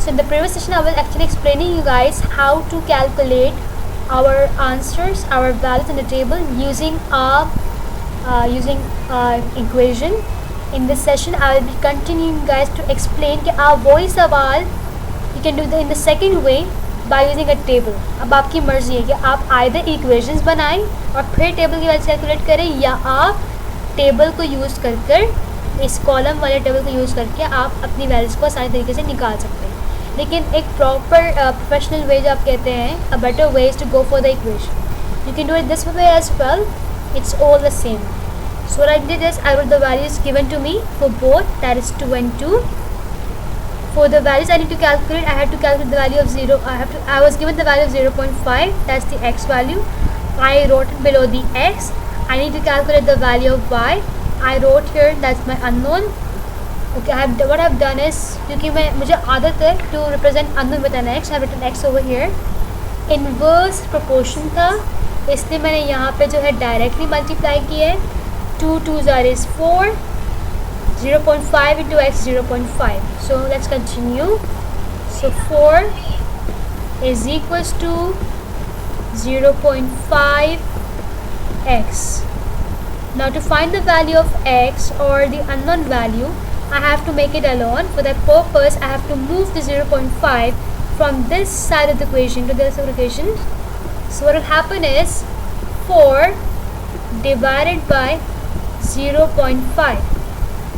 So in the previous session I was actually explaining you guys how to calculate our answers, our values in the table using equation. In this session I will be continuing guys to explain कि आप वही सवाल you can do in the second way by using a table. अब आपकी मर्जी है कि आप either equations बनाएं और फिर टेबल की वैल्यू कैलकुलेट करें, या आप टेबल को यूज़ कर इस कॉलम वाले टेबल को यूज़ करके आप अपनी वैल्यूज़ को आसानी तरीके से निकाल सकते हैं. लेकिन एक प्रॉपर प्रोफेशनल वे जो आप कहते हैं, a better way is to go for the equation. You can do it this way as well, it's all the same. So what I did is I wrote the values given to me for both, that is 2 and 2. For the values I need to calculate, I had to calculate the value of 0. I was given the value of 0.5, that's the x value. I wrote it below the x. I need to calculate the value of y. I wrote here, that's my unknown. Okay, what I've done is, क्योंकि मुझे आदत है to represent unknown with an x, I've written x over here. Inverse proportion था, इसलिए मैंने यहाँ पे जो है डायरेक्टली मल्टीप्लाई किया है. 2 2s is 4, 0.5 into x 0.5. So let's continue. So 4 is equals to 0.5 x. Now to find the value of x or the unknown value, I have to make it alone. For that purpose I have to move the 0.5 from this side of the equation to this equation. So what will happen is 4 divided by 0.5.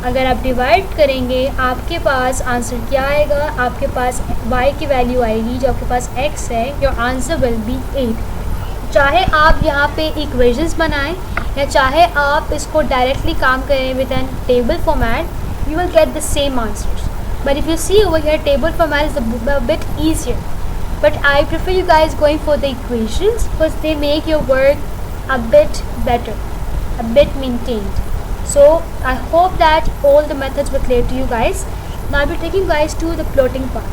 अगर आप divide करेंगे आपके पास answer क्या आएगा, आपके पास y की value आएगी जो आपके पास x है. Your answer will be 8. चाहे आप यहाँ पे इक्वेशंस बनाएं या चाहे आप इसको डायरेक्टली काम करें with an table format, you will get the same answers. But if you see over here, table format is a bit easier. But I prefer you guys going for the equations because they make your work a bit better, a bit maintained. So I hope that all the methods were clear to you guys. Now I'll be taking you guys to the plotting part.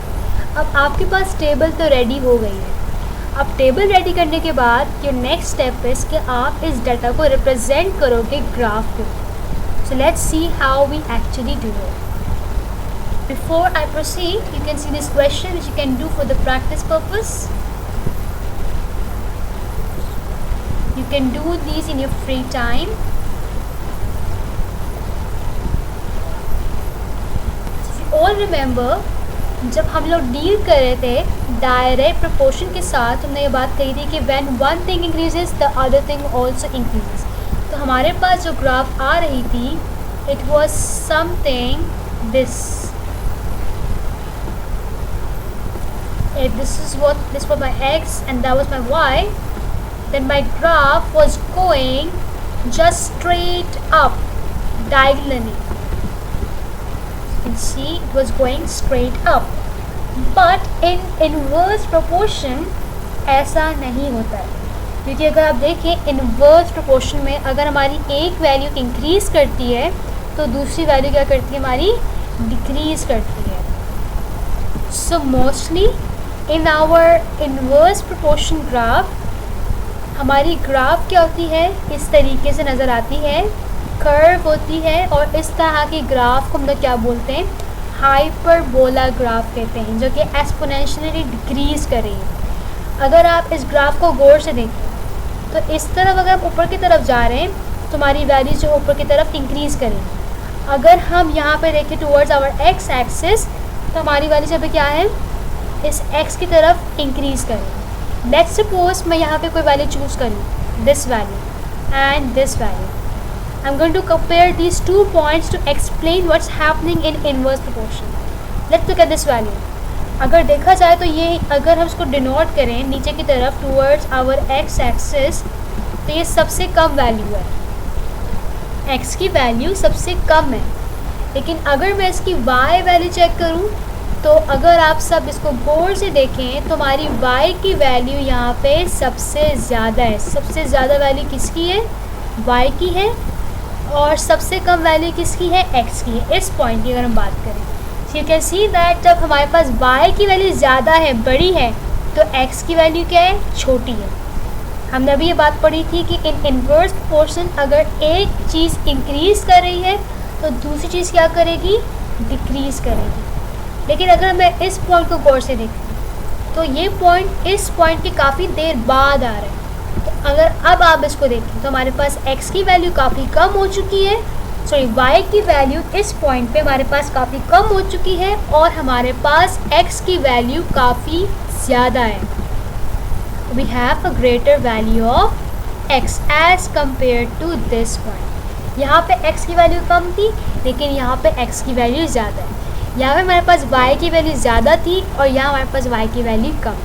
अब आपके पास table तो ready हो गई है. अब table ready करने के बाद your next step is कि आप इस डाटा को रिप्रेजेंट करोगे ग्राफ पे. So let's see how we actually do it. Before I proceed, you can see this question which you can do for the practice purpose. You can do these in your free time. All remember, जब हम लोग deal कर रहे थे direct proportion के साथ, हमने ये बात कही थी कि when one thing increases the other thing also increases. तो हमारे पास जो ग्राफ आ रही थी, it was something this. If this was my x and that was my y, then my graph was going just straight up diagonally. You can see it was going straight up. But in inverse proportion ऐसा नहीं होता है, क्योंकि अगर आप देखें inverse proportion में अगर हमारी एक वैल्यू इंक्रीज़ करती है तो दूसरी वैल्यू क्या करती है, हमारी डिक्रीज़ करती है. So mostly in our inverse proportion graph हमारी ग्राफ क्या होती है, इस तरीके से नज़र आती है, कर्व होती है. और इस तरह की ग्राफ को हम लोग क्या बोलते हैं, हाइपरबोला ग्राफ कहते हैं, जो कि एक्सपोनेंशियली डिक्रीज़ कर रही है. अगर आप इस ग्राफ को गौर से देखें तो इस तरफ अगर हम ऊपर की तरफ जा रहे हैं तो हमारी वैल्यूज जो ऊपर की तरफ इंक्रीज़ करेंगी. अगर हम यहाँ पे देखें टुवर्ड्स आवर एक्स एक्सिस तो हमारी वैल्यूज यहाँ पे क्या है, इस एक्स की तरफ इंक्रीज़ करेंगे. लेट्स सपोज मैं यहाँ पे कोई वैल्यू चूज़ करूँ, this value and this value. I am going to compare these 2 points to explain what's happening in inverse proportion. Let's look at this value. अगर देखा जाए तो ये अगर हम इसको डिनोट करें नीचे की तरफ टूवर्ड्स आवर एक्स एक्सिस तो ये सबसे कम वैल्यू है, एक्स की वैल्यू सबसे कम है. लेकिन अगर मैं इसकी वाई वैल्यू चेक करूं तो अगर आप सब इसको गौर से देखें तो हमारी वाई की वैल्यू यहाँ पे सबसे ज़्यादा है. सबसे ज़्यादा वैल्यू किसकी है, वाई की है. और सबसे कम वैल्यू किसकी है, एक्स की है. इस पॉइंट की अगर हम बात करें यू कैन सी दैट जब हमारे पास y की वैल्यू ज़्यादा है, बड़ी है, तो x की वैल्यू क्या है, छोटी है. हमने अभी ये बात पढ़ी थी कि इन इनवर्स प्रोपोर्शन अगर एक चीज़ इंक्रीज़ कर रही है तो दूसरी चीज़ क्या करेगी, डिक्रीज़ करेगी. लेकिन अगर मैं इस पॉइंट को गौर से देखूँ तो ये पॉइंट इस पॉइंट के काफ़ी देर बाद आ रहा है। तो अगर अब आप इसको देखें तो हमारे पास x की वैल्यू काफ़ी कम हो चुकी है, सॉरी y की वैल्यू इस पॉइंट पे हमारे पास काफ़ी कम हो चुकी है और हमारे पास x की वैल्यू काफ़ी ज़्यादा है। We have a greater value of x as compared to this point. यहाँ पे x की वैल्यू कम थी लेकिन यहाँ पे x की वैल्यू ज़्यादा है। यहाँ पे हमारे पास y की वैल्यू ज़्यादा थी और यहाँ हमारे पास y की value come.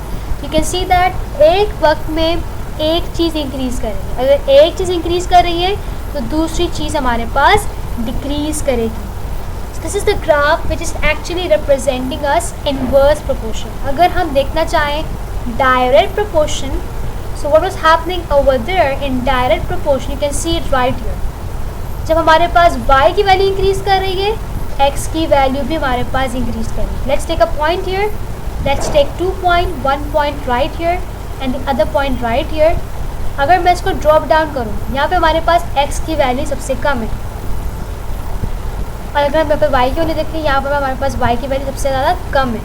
You can see that एक वक्त में एक चीज़ इंक्रीज़ कर रही है। अगर एक चीज़ इंक्रीज़ कर रही है तो दूसरी चीज़ हमारे पास डिक्रीज़ करेगी। This is the graph which is actually representing us inverse proportion. अगर हम देखना चाहें direct proportion, so what was happening over there in direct proportion, you can see it right here. जब हमारे पास y की वैल्यू इंक्रीज़ कर रही है, x की वैल्यू भी हमारे पास इंक्रीज़ कर रही है। Let's take a point here, let's take 2 point, 1 point right here and the other point right here. अगर मैं इसको ड्रॉप डाउन करूँ, यहाँ पे हमारे पास x की वैल्यू सबसे कम है और अगर हम यहाँ पे y की वैल्यू देखें, यहाँ पर हमारे पास y की वैल्यू सबसे ज़्यादा कम है।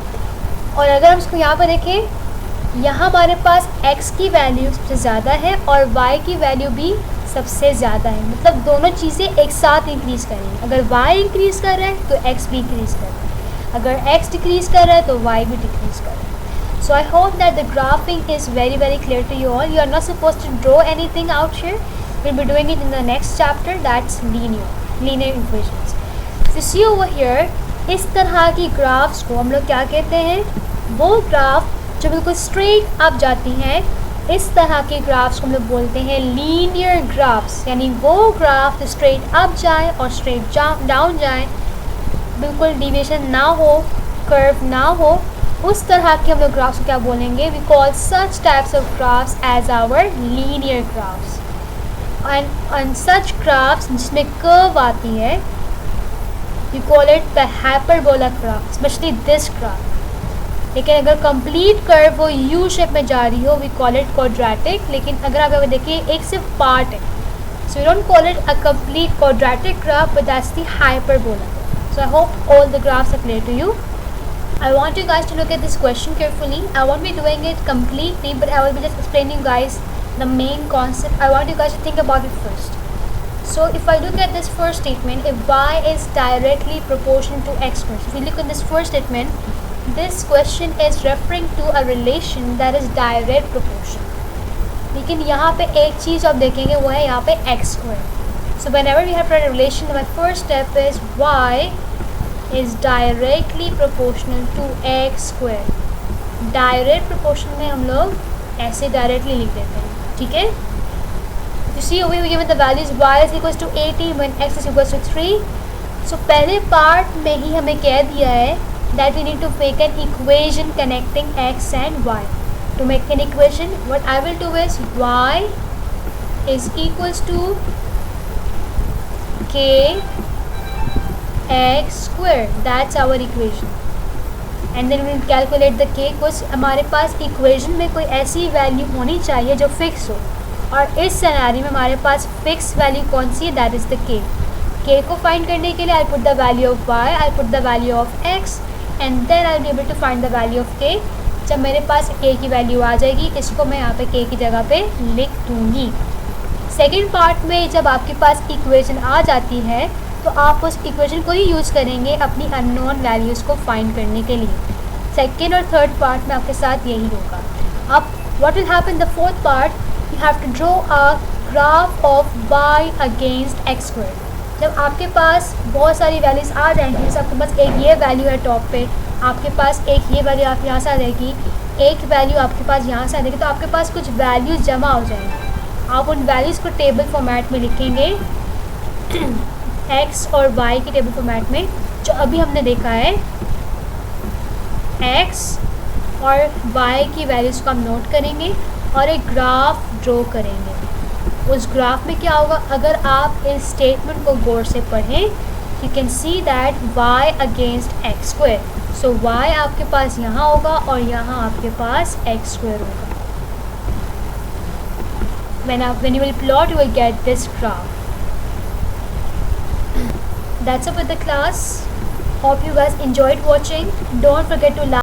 और अगर हम इसको यहाँ पर देखें, यहाँ हमारे पास x की वैल्यू सबसे ज़्यादा है और y की वैल्यू भी सबसे ज़्यादा है। मतलब दोनों चीज़ें एक साथ इंक्रीज़ कर रही हैं। अगर y इंक्रीज़ कर रहा है तो x भी इंक्रीज़ कर रहा है, अगर x डिक्रीज़ कर रहा है तो y भी डिक्रीज़ कर रहा है। So I hope that the graphing is very clear to you all. You are not supposed to draw anything out here. We'll be doing it in the next chapter, that's linear equations. If you see over here, इस तरह की graphs को हम लोग क्या कहते हैं? वो ग्राफ जो बिल्कुल स्ट्रेट अप जाती हैं, इस तरह के ग्राफ्स को हम लोग बोलते हैं लीनियर ग्राफ्स। यानी वो ग्राफ जो स्ट्रेट अप जाए और स्ट्रेट डाउन जाए, बिल्कुल डिविएशन ना हो, कर्व ना हो, उस तरह के हम लोग ग्राफ्स को क्या बोलेंगे? We call such types of graphs as our linear graphs. And such graphs जिसमें कर्व आती है, we call it the hyperbolic graph, specially this graph. लेकिन अगर कंप्लीट कर्व वो यू शेप में जा रही हो, वी कॉल इट क्वाड्रेटिक। लेकिन अगर आप अगर देखिए एक सिर्फ पार्ट है, so we don't call it a complete quadratic graph, but that's the hyperbola. So I hope all the graphs are clear to you. I want you guys to look at this question carefully. I won't be doing it completely, but I will be just explaining you guys the main concept. I want you guys to think about it first. So if I look at this first statement, if y is directly proportional to x squared, if you look at this first statement, this question is referring to a relation that is direct proportion. लेकिन यहाँ पे एक चीज़ आप देखेंगे वो है यहाँ पे x squared. So whenever we have a relation, my first step is y is directly proportional to x square. Direct proportion में हम लोग ऐसे डायरेक्टली लिख देते हैं, ठीक है? You see over here we given the values y is equals to 18 when x is equals to 3. So पहले पार्ट में ही हमें कह दिया है that we need to make an equation connecting x and y. To make an equation, what I will do is y is equals to k x square, that's our equation, and then we will calculate the k. कुछ हमारे पास equation में कोई ऐसी value होनी चाहिए जो fix हो, और इस सिनेरियो में हमारे पास फिक्स वैल्यू कौन सी है? दैट इज़ द के. के को फाइंड करने के लिए I put the value of Y, I put the value of X, and then I will be able to find the value of K. जब मेरे पास के की वैल्यू आ जाएगी, इसको मैं यहाँ पे के की जगह पे लिख दूँगी. सेकेंड पार्ट में जब आपके पास इक्वेशन आ जाती है तो आप उस इक्वेशन को ही यूज़ करेंगे अपनी अननोन वैल्यूज़ को फाइंड करने के लिए. सेकेंड और थर्ड पार्ट में आपके साथ यही होगा. अब what will happen the fourth part, you have to draw a graph of y against x square. जब आपके पास बहुत सारी वैल्यूज़ आ जाएंगी, जैसे आपके पास एक ये वैल्यू है टॉप पे, आपके पास एक ये वैल्यू आप यहाँ से आ जाएगी, एक वैल्यू आपके पास यहाँ से आ जाएगी, तो आपके पास कुछ वैल्यूज़ जमा हो जाएंगी. आप उन वैल्यूज़ को टेबल फॉर्मेट में लिखेंगे x और y के टेबल फॉर्मेट में, जो अभी हमने देखा है. x और y की वैल्यूज़ को हम नोट करेंगे और एक ग्राफ ड्रॉ करेंगे. उस ग्राफ में क्या होगा, अगर आप इस स्टेटमेंट को गौर से पढ़ें, you can see that y against x square. So y आपके पास यहाँ होगा और यहाँ आपके पास x स्क्वायर होगा. when you will plot, you will get this graph. That's it with the class. Hope you guys enjoyed watching. Don't forget to like